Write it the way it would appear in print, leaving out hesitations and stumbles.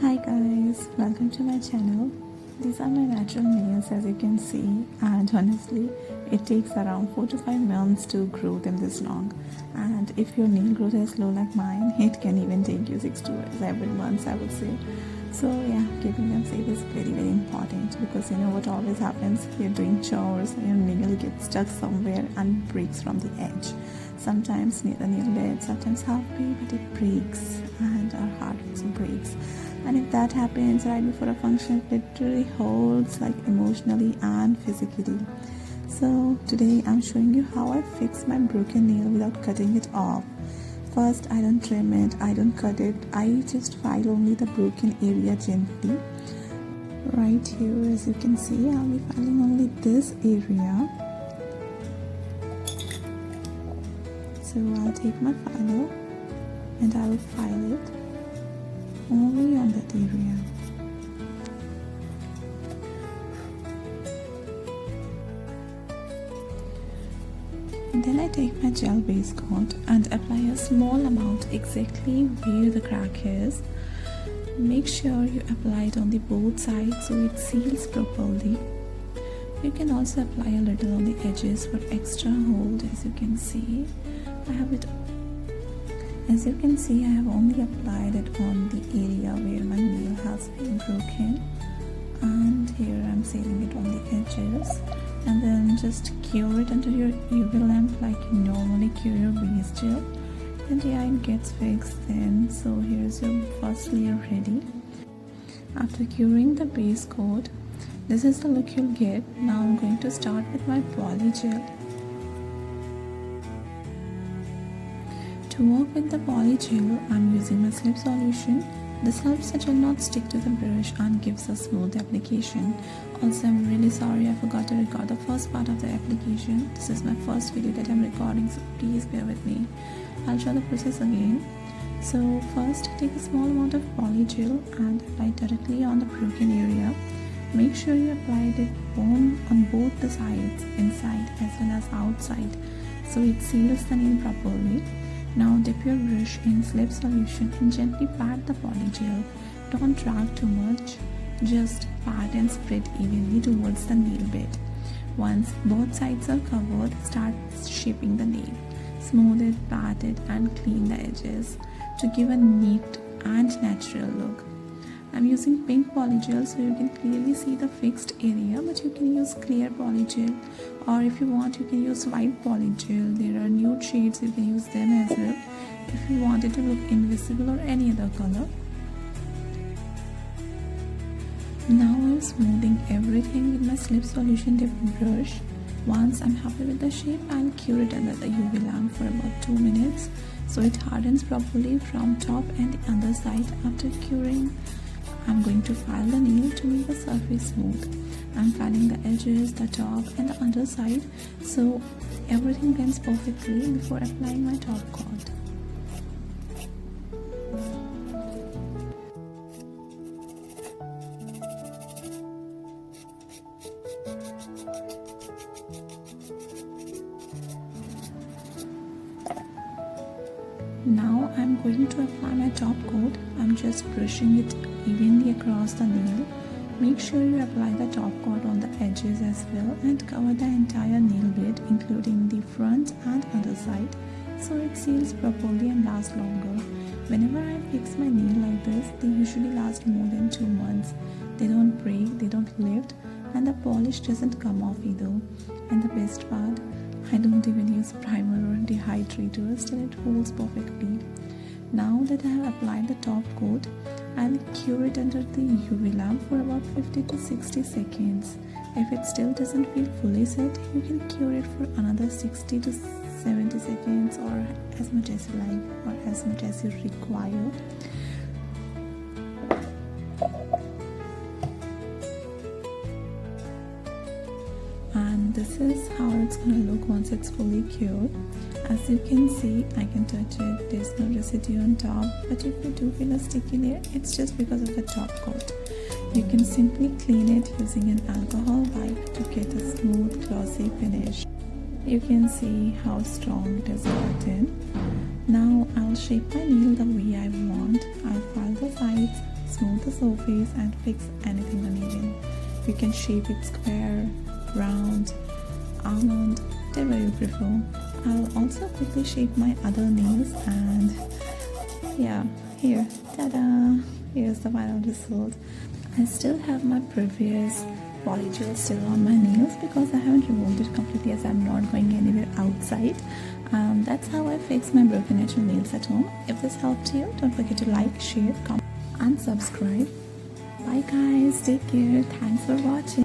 Hi guys, welcome to my channel. These are my natural nails as you can see, and honestly it takes around 4 to 5 months to grow them this long, and if your nail growth is slow like mine, it can even take you 6 to 7 months I would say. So yeah, keeping them safe is very important, because you know what always happens, you're doing chores and your nail gets stuck somewhere and breaks from the edge. Sometimes near the nail bed, sometimes halfway, but it breaks and our heart also breaks. And if that happens right before a function, it literally holds, like emotionally and physically. So today I'm showing you how I fix my broken nail without cutting it off. First, I don't trim it, I don't cut it, I just file only the broken area gently. Right here, as you can see, I'll be filing only this area. So I'll take my filer and I will file it only on that area. Then I take my gel base coat and apply a small amount exactly where the crack is. Make sure you apply it on the both sides so it seals properly. You can also apply a little on the edges for extra hold. As you can see, I have only applied it on the area where my nail has been broken, and here I'm sealing it on the edges, and then just cure it under your UV lamp like you normally cure your base gel, and yeah, it gets fixed then. So here's your first layer ready. After curing the base coat, this is the look you'll get. Now I'm going to start with my poly gel. To work with the poly gel, I'm using my slip solution. This helps the gel not stick to the brush and gives a smooth application. Also, I'm really sorry I forgot to record the first part of the application. This is my first video that I'm recording, so please bear with me. I'll show the process again. So first, take a small amount of poly gel and apply it directly on the broken area. Make sure you applied it on both the sides, inside as well as outside, so it seals the nail properly. Now dip your brush in slip solution and gently pat the poly gel. Don't drag too much, just pat and spread evenly towards the nail bed. Once both sides are covered, start shaping the nail. Smooth it, pat it and clean the edges to give a neat and natural look. I'm using pink poly gel so you can clearly see the fixed area, but you can use clear poly gel, or if you want you can use white poly gel. There are nude shades, you can use them as well if you want it to look invisible, or any other color. Now I'm smoothing everything with my slip solution dipped brush. Once I'm happy with the shape, I'll cure it under the UV lamp for about 2 minutes so it hardens properly from top and the underside. After curing, I'm going to file the nail to make the surface smooth. I'm filing the edges, the top and the underside so everything blends perfectly before applying my top coat. Now I'm going to apply my top coat. I'm just brushing it evenly across the nail. Make sure you apply the top coat on the edges as well and cover the entire nail bed, including the front and underside, so it seals properly and lasts longer. Whenever I fix my nail like this, they usually last more than 2 months. They don't break, they don't lift, and the polish doesn't come off either. And the best part, I don't even use primer or dehydrator, still it holds perfectly. Now that I have applied the top coat, I'll cure it under the UV lamp for about 50 to 60 seconds. If it still doesn't feel fully set, you can cure it for another 60 to 70 seconds, or as much as you like, or as much as you require. And this is how it's gonna look once it's fully cured. As you can see, I can touch it, there's no residue on top, but if you do feel a sticky layer, it's just because of the top coat. You can simply clean it using an alcohol wipe to get a smooth, glossy finish. You can see how strong it has gotten. Now I'll shape my nail the way I want. I'll file the sides, smooth the surface and fix anything uneven. You can shape it square, round, almond, whatever you prefer. I'll also quickly shape my other nails, and yeah, here, ta-da! Here's the final result. I still have my previous polygel still on my nails because I haven't removed it completely as I'm not going anywhere outside. That's how I fix my broken natural nails at home. If this helped you, don't forget to like, share, comment and subscribe. Bye guys, take care, thanks for watching.